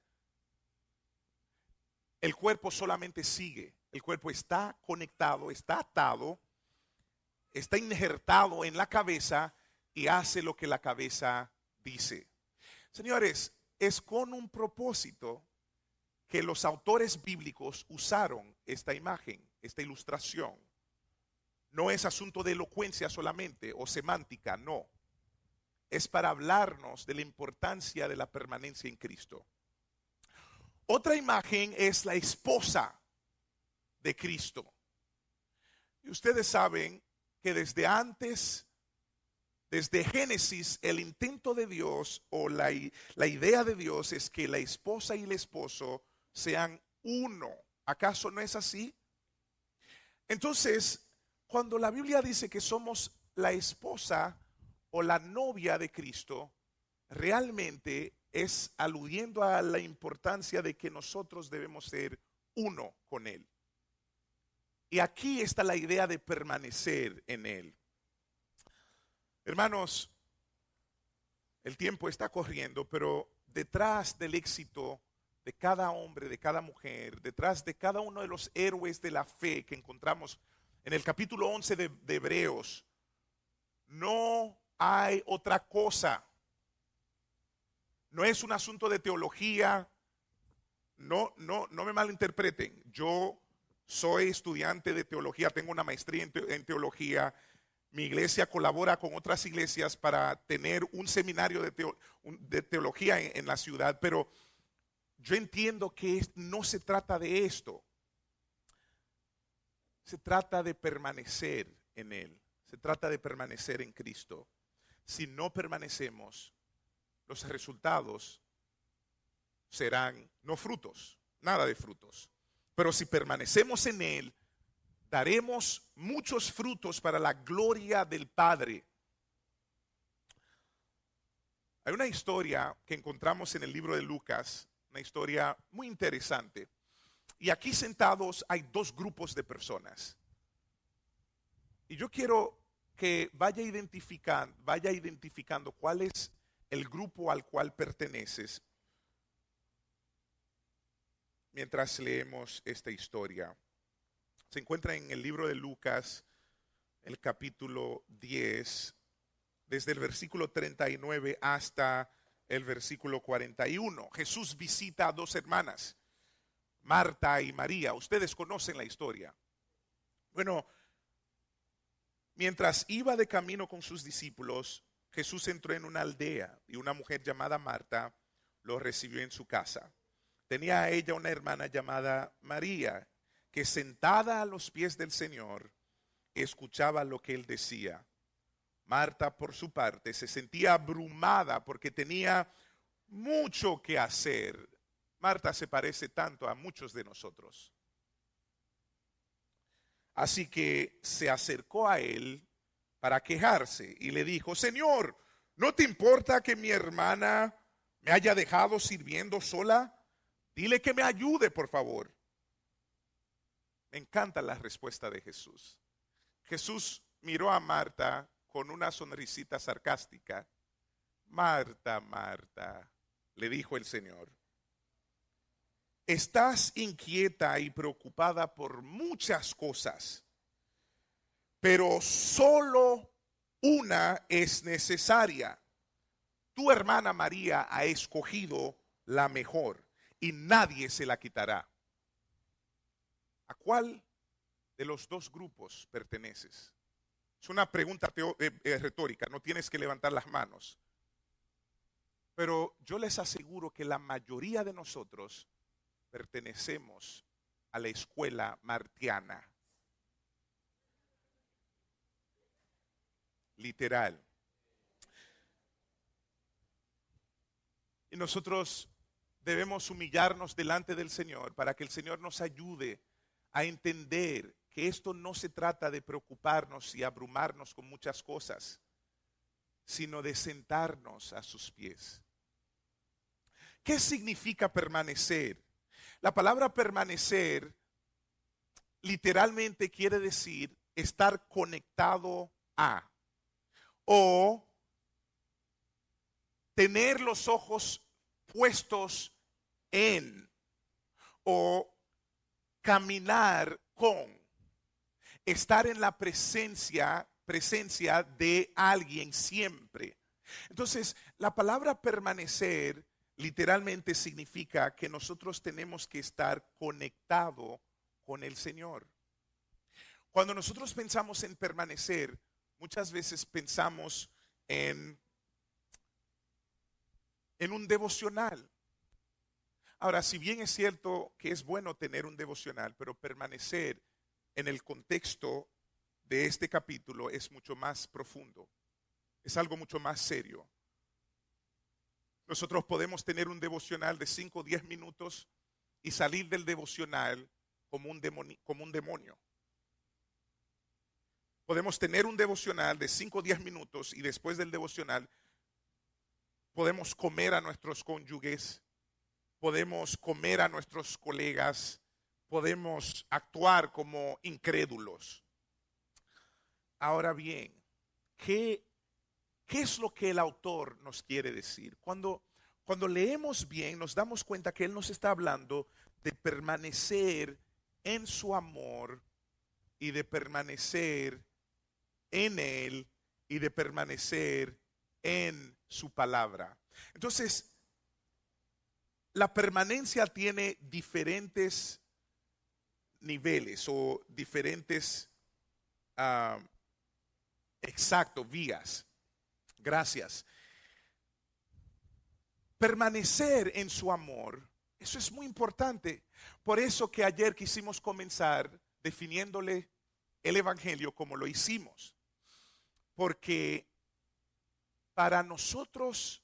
El cuerpo solamente sigue. El cuerpo está conectado, está atado, está injertado en la cabeza y hace lo que la cabeza dice. Señores, es con un propósito que los autores bíblicos usaron esta imagen, esta ilustración. No es asunto de elocuencia solamente o semántica, no. Es para hablarnos de la importancia de la permanencia en Cristo. Otra imagen es la esposa de Cristo. Y ustedes saben que desde antes, desde Génesis, el intento de Dios o la idea de Dios es que la esposa y el esposo sean uno. ¿Acaso no es así? Entonces, cuando la Biblia dice que somos la esposa o la novia de Cristo, realmente es aludiendo a la importancia de que nosotros debemos ser uno con Él. Y aquí está la idea de permanecer en Él. Hermanos, el tiempo está corriendo, pero detrás del éxito de cada hombre, de cada mujer, detrás de cada uno de los héroes de la fe que encontramos en el capítulo 11 de Hebreos, no hay otra cosa. No es un asunto de teología. No me malinterpreten. Yo soy estudiante de teología, tengo una maestría en teología. Mi iglesia colabora con otras iglesias para tener un seminario de teología en la ciudad, pero yo entiendo que no se trata de esto. Se trata de permanecer en Él. Se trata de permanecer en Cristo. Si no permanecemos, los resultados serán no frutos, nada de frutos. Pero si permanecemos en Él, daremos muchos frutos para la gloria del Padre. Hay una historia que encontramos en el libro de Lucas, una historia muy interesante. Y aquí sentados hay dos grupos de personas. Y yo quiero que vaya identificando cuál es el grupo al cual perteneces mientras leemos esta historia. Se encuentra en el libro de Lucas, el capítulo 10, desde el versículo 39 hasta el versículo 41. Jesús visita a dos hermanas, Marta y María. Ustedes conocen la historia. Bueno, mientras iba de camino con sus discípulos, Jesús entró en una aldea y una mujer llamada Marta lo recibió en su casa. Tenía a ella una hermana llamada María, que sentada a los pies del Señor, escuchaba lo que él decía. Marta, por su parte, se sentía abrumada porque tenía mucho que hacer. Marta se parece tanto a muchos de nosotros. Así que se acercó a él para quejarse y le dijo: Señor, ¿no te importa que mi hermana me haya dejado sirviendo sola? Dile que me ayude, por favor. Me encanta la respuesta de Jesús. Jesús miró a Marta con una sonrisita sarcástica. Marta, Marta, le dijo el Señor, estás inquieta y preocupada por muchas cosas, pero solo una es necesaria. Tu hermana María ha escogido la mejor y nadie se la quitará. ¿A cuál de los dos grupos perteneces? Es una pregunta retórica, no tienes que levantar las manos. Pero yo les aseguro que la mayoría de nosotros pertenecemos a la escuela martiana. Literal. Y nosotros debemos humillarnos delante del Señor para que el Señor nos ayude a entender que esto no se trata de preocuparnos y abrumarnos con muchas cosas, sino de sentarnos a sus pies. ¿Qué significa permanecer? La palabra permanecer literalmente quiere decir estar conectado a, o tener los ojos puestos en, o caminar con, estar en la presencia de alguien siempre. Entonces, la palabra permanecer literalmente significa que nosotros tenemos que estar conectados con el Señor. Cuando nosotros pensamos en permanecer, muchas veces pensamos en un devocional. Ahora, si bien es cierto que es bueno tener un devocional, pero permanecer en el contexto de este capítulo es mucho más profundo. Es algo mucho más serio. Nosotros podemos tener un devocional de 5 o 10 minutos y salir del devocional como un demonio. Podemos tener un devocional de 5 o 10 minutos y después del devocional podemos comer a nuestros cónyuges, podemos comer a nuestros colegas, podemos actuar como incrédulos. Ahora bien, ¿qué es lo que el autor nos quiere decir? Cuando cuando leemos bien nos damos cuenta que Él nos está hablando de permanecer en su amor y de permanecer en Él y de permanecer en su palabra. Entonces, la permanencia tiene diferentes niveles o diferentes, vías. Gracias. Permanecer en su amor, eso es muy importante. Por eso que ayer quisimos comenzar definiéndole el evangelio como lo hicimos. Porque para nosotros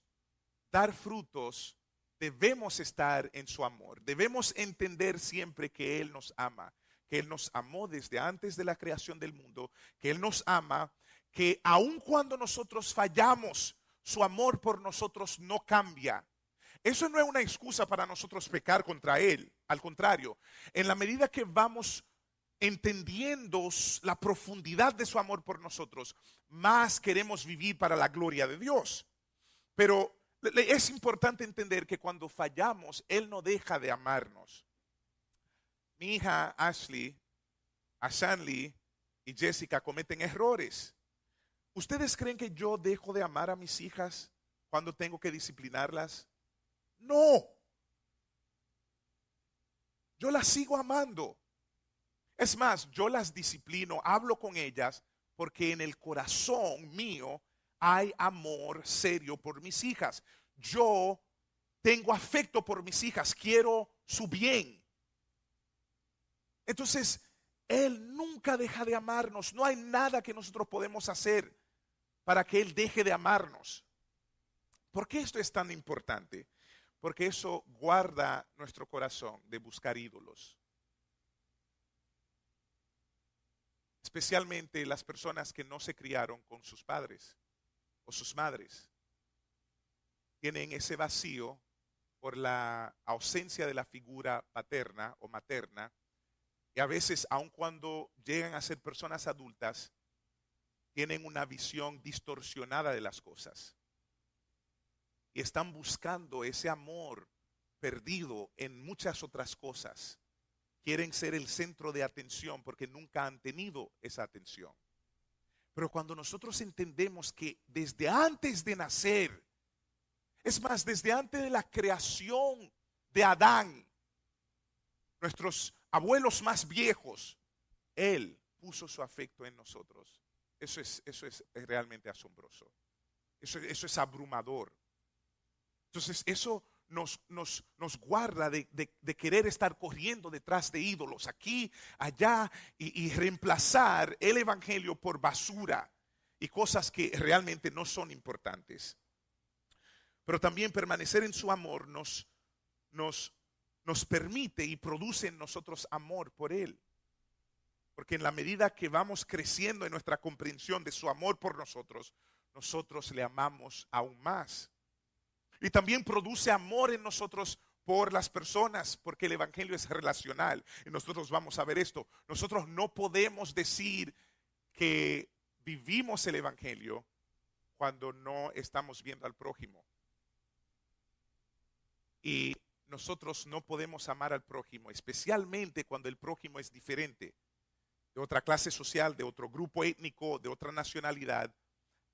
dar frutos debemos estar en su amor. Debemos entender siempre que Él nos ama, que Él nos amó desde antes de la creación del mundo, que Él nos ama, que aun cuando nosotros fallamos, su amor por nosotros no cambia. Eso no es una excusa para nosotros pecar contra Él. Al contrario, en la medida que vamos entendiendo la profundidad de su amor por nosotros, más queremos vivir para la gloria de Dios. Pero es importante entender que cuando fallamos, Él no deja de amarnos. Mi hija Ashley, Ashanley y Jessica cometen errores. ¿Ustedes creen que yo dejo de amar a mis hijas cuando tengo que disciplinarlas? No. Yo las sigo amando. Es más, yo las disciplino, hablo con ellas, porque en el corazón mío hay amor serio por mis hijas. Yo tengo afecto por mis hijas, quiero su bien. Entonces, Él nunca deja de amarnos. No hay nada que nosotros podemos hacer para que Él deje de amarnos. ¿Por qué esto es tan importante? Porque eso guarda nuestro corazón de buscar ídolos. Especialmente las personas que no se criaron con sus padres o sus madres. Tienen ese vacío por la ausencia de la figura paterna o materna. Y a veces, aun cuando llegan a ser personas adultas, tienen una visión distorsionada de las cosas. Y están buscando ese amor perdido en muchas otras cosas. Quieren ser el centro de atención porque nunca han tenido esa atención. Pero cuando nosotros entendemos que desde antes de nacer, es más, desde antes de la creación de Adán, nuestros abuelos más viejos, Él puso su afecto en nosotros. Eso es realmente asombroso. Eso es abrumador. Entonces eso nos guarda de querer estar corriendo detrás de ídolos aquí, allá y reemplazar el evangelio por basura y cosas que realmente no son importantes. Pero también permanecer en su amor nos permite y produce en nosotros amor por Él. Porque en la medida que vamos creciendo en nuestra comprensión de su amor por nosotros, nosotros le amamos aún más. Y también produce amor en nosotros por las personas, porque el evangelio es relacional. Y nosotros vamos a ver esto. Nosotros no podemos decir que vivimos el evangelio cuando no estamos viendo al prójimo. Y nosotros no podemos amar al prójimo, especialmente cuando el prójimo es diferente, de otra clase social, de otro grupo étnico, de otra nacionalidad,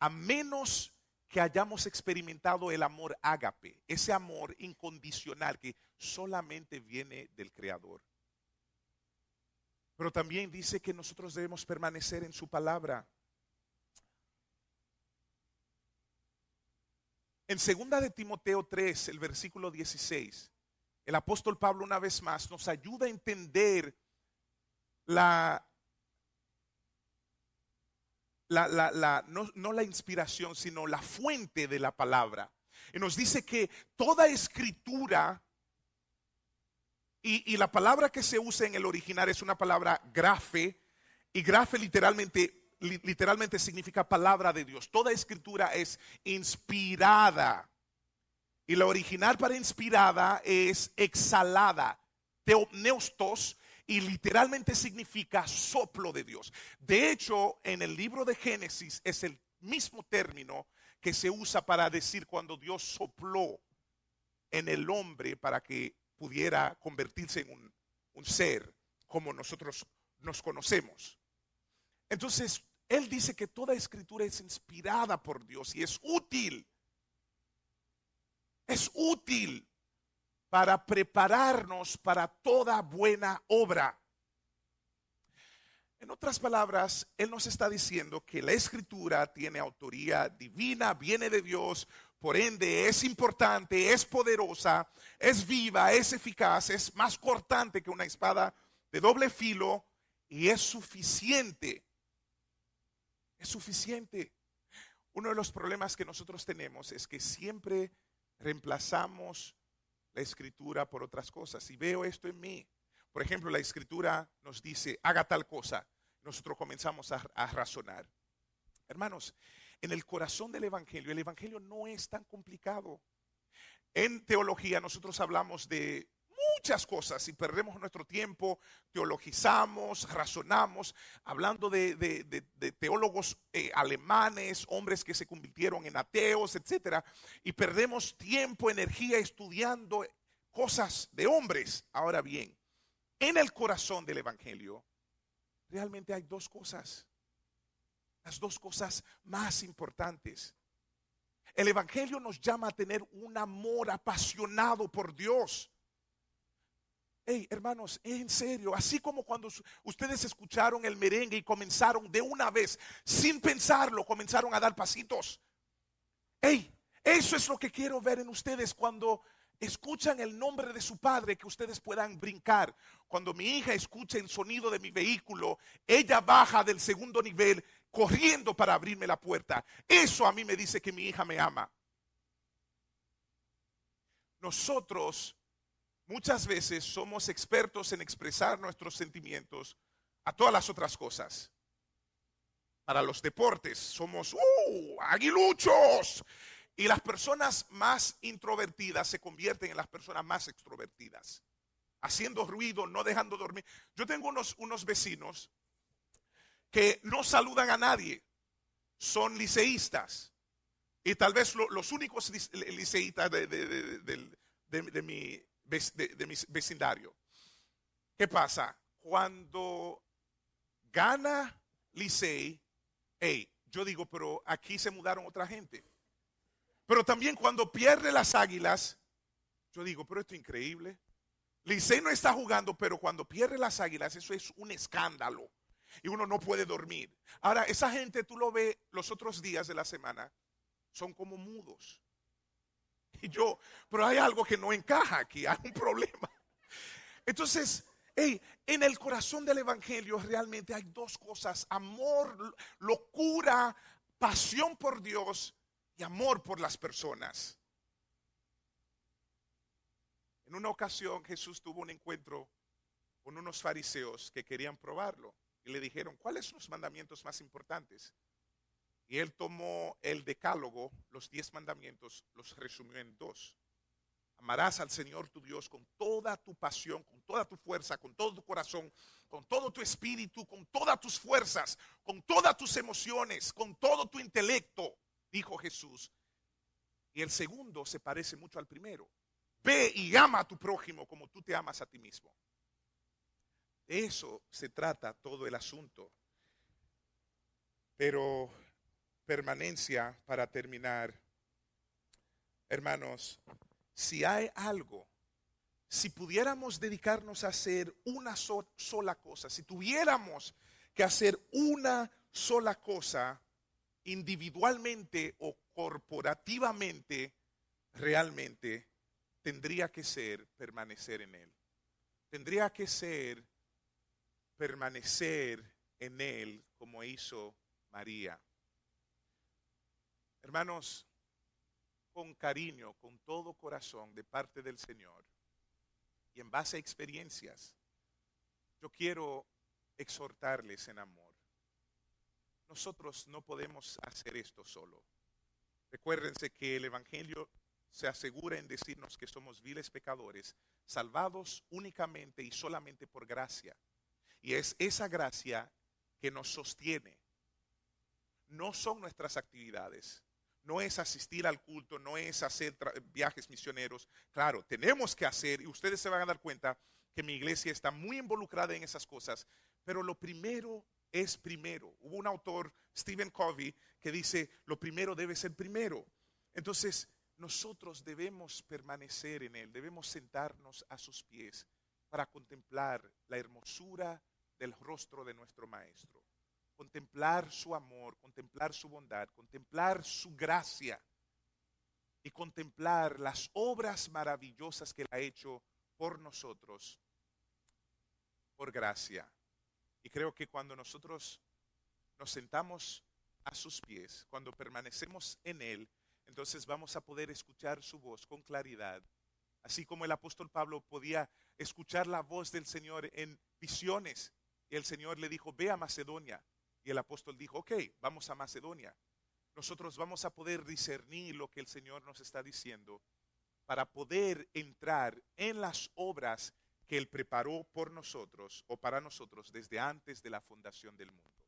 a menos que hayamos experimentado el amor ágape, ese amor incondicional que solamente viene del Creador. Pero también dice que nosotros debemos permanecer en su palabra. En 2 de Timoteo 3, el versículo 16, el apóstol Pablo una vez más nos ayuda a entender no la inspiración, sino la fuente de la palabra. Y nos dice que toda escritura, y la palabra que se usa en el original es una palabra grafe, y grafe literalmente significa palabra de Dios. Toda escritura es inspirada. Y la original para inspirada es exhalada, theopneustos, y literalmente significa soplo de Dios. De hecho, en el libro de Génesis es el mismo término que se usa para decir cuando Dios sopló en el hombre para que pudiera convertirse en un ser como nosotros nos conocemos. Entonces, él dice que toda escritura es inspirada por Dios y es útil. Es útil para prepararnos para toda buena obra. En otras palabras, él nos está diciendo que la escritura tiene autoría divina, viene de Dios, por ende es importante, es poderosa, es viva, es eficaz, es más cortante que una espada de doble filo y es suficiente. Es suficiente. Uno de los problemas que nosotros tenemos es que siempre reemplazamos la escritura por otras cosas. Y veo esto en mí. Por ejemplo, la escritura nos dice, haga tal cosa. Nosotros comenzamos a razonar. Hermanos, en el corazón del evangelio, el evangelio no es tan complicado. En teología nosotros hablamos de muchas cosas y perdemos nuestro tiempo, teologizamos, razonamos, hablando de teólogos alemanes, hombres que se convirtieron en ateos, etcétera, y perdemos tiempo, energía estudiando cosas de hombres. Ahora bien, en el corazón del evangelio realmente hay dos cosas, las dos cosas más importantes. El evangelio nos llama a tener un amor apasionado por Dios. Hey, hermanos, en serio, así como cuando ustedes escucharon el merengue y comenzaron de una vez, sin pensarlo, comenzaron a dar pasitos. Hey, eso es lo que quiero ver en ustedes cuando escuchan el nombre de su padre, que ustedes puedan brincar. Cuando mi hija escucha el sonido de mi vehículo, ella baja del segundo nivel corriendo para abrirme la puerta. Eso a mí me dice que mi hija me ama. Nosotros muchas veces somos expertos en expresar nuestros sentimientos a todas las otras cosas. Para los deportes somos aguiluchos. Y las personas más introvertidas se convierten en las personas más extrovertidas. Haciendo ruido, no dejando dormir. Yo tengo unos vecinos que no saludan a nadie. Son liceístas. Y tal vez los únicos liceístas de mi vecindario. ¿Qué pasa? Cuando gana Licey, yo digo, pero aquí se mudaron otra gente. Pero también cuando pierde las Águilas, yo digo, pero esto es increíble. Licey no está jugando, pero cuando pierde las Águilas, eso es un escándalo. Y uno no puede dormir. Ahora, esa gente tú lo ves los otros días de la semana, son como mudos. Y yo, pero hay algo que no encaja aquí, hay un problema. Entonces, en el corazón del evangelio realmente hay dos cosas: amor, locura, pasión por Dios y amor por las personas. En una ocasión Jesús tuvo un encuentro con unos fariseos que querían probarlo y le dijeron, ¿cuáles son los mandamientos más importantes? Y él tomó el decálogo, los 10 mandamientos, los resumió en 2. Amarás al Señor tu Dios con toda tu pasión, con toda tu fuerza, con todo tu corazón, con todo tu espíritu, con todas tus fuerzas, con todas tus emociones, con todo tu intelecto, dijo Jesús. Y el segundo se parece mucho al primero. Ve y ama a tu prójimo como tú te amas a ti mismo. De eso se trata todo el asunto. Pero permanencia, para terminar, hermanos, si hay algo, si pudiéramos dedicarnos a hacer una sola cosa, si tuviéramos que hacer una sola cosa individualmente o corporativamente, realmente tendría que ser permanecer en Él. Tendría que ser permanecer en Él como hizo María. Hermanos, con cariño, con todo corazón de parte del Señor y en base a experiencias, yo quiero exhortarles en amor. Nosotros no podemos hacer esto solo. Recuérdense que el Evangelio se asegura en decirnos que somos viles pecadores, salvados únicamente y solamente por gracia. Y es esa gracia que nos sostiene. No son nuestras actividades, no es asistir al culto, no es hacer viajes misioneros. Claro, tenemos que hacer, y ustedes se van a dar cuenta que mi iglesia está muy involucrada en esas cosas, pero lo primero es primero. Hubo un autor, Stephen Covey, que dice, lo primero debe ser primero. Entonces, nosotros debemos permanecer en Él, debemos sentarnos a sus pies para contemplar la hermosura del rostro de nuestro Maestro, contemplar su amor, contemplar su bondad, contemplar su gracia y contemplar las obras maravillosas que Él ha hecho por nosotros, por gracia. Y creo que cuando nosotros nos sentamos a sus pies, cuando permanecemos en Él, entonces vamos a poder escuchar su voz con claridad. Así como el apóstol Pablo podía escuchar la voz del Señor en visiones. Y el Señor le dijo, ve a Macedonia. Y el apóstol dijo, ok, vamos a Macedonia. Nosotros vamos a poder discernir lo que el Señor nos está diciendo para poder entrar en las obras que Él preparó por nosotros o para nosotros desde antes de la fundación del mundo.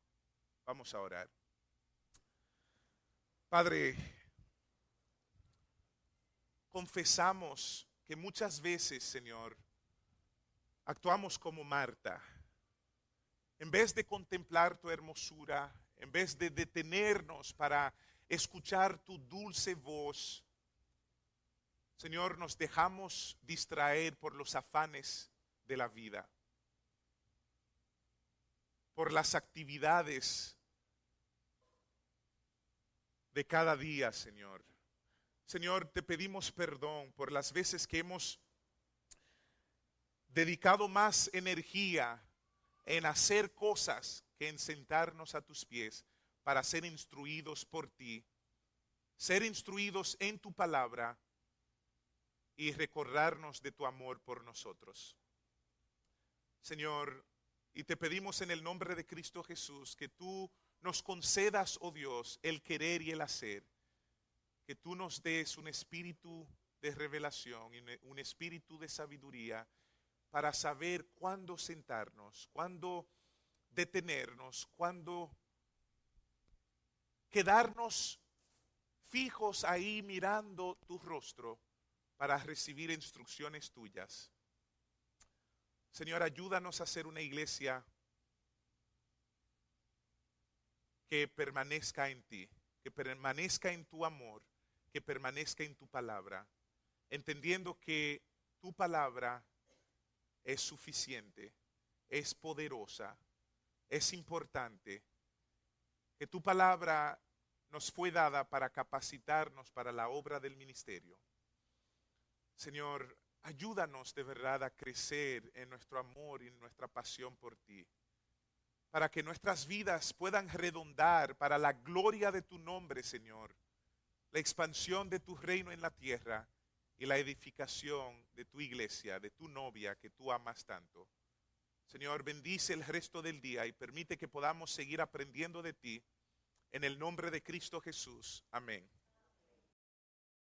Vamos a orar. Padre, confesamos que muchas veces, Señor, actuamos como Marta. En vez de contemplar tu hermosura, en vez de detenernos para escuchar tu dulce voz, Señor, nos dejamos distraer por los afanes de la vida, por las actividades de cada día, Señor. Señor, te pedimos perdón por las veces que hemos dedicado más energía en hacer cosas que en sentarnos a tus pies para ser instruidos por ti, ser instruidos en tu palabra y recordarnos de tu amor por nosotros. Señor, y te pedimos en el nombre de Cristo Jesús que tú nos concedas, oh Dios, el querer y el hacer, que tú nos des un espíritu de revelación y un espíritu de sabiduría para saber cuándo sentarnos, cuándo detenernos, cuándo quedarnos fijos ahí mirando tu rostro para recibir instrucciones tuyas. Señor, ayúdanos a ser una iglesia que permanezca en ti, que permanezca en tu amor, que permanezca en tu palabra, entendiendo que tu palabra es suficiente, es poderosa, es importante, que tu palabra nos fue dada para capacitarnos para la obra del ministerio. Señor, ayúdanos de verdad a crecer en nuestro amor y en nuestra pasión por ti, para que nuestras vidas puedan redondar para la gloria de tu nombre, Señor, la expansión de tu reino en la tierra y la edificación de tu iglesia, de tu novia que tú amas tanto. Señor, bendice el resto del día y permite que podamos seguir aprendiendo de ti. En el nombre de Cristo Jesús. Amén.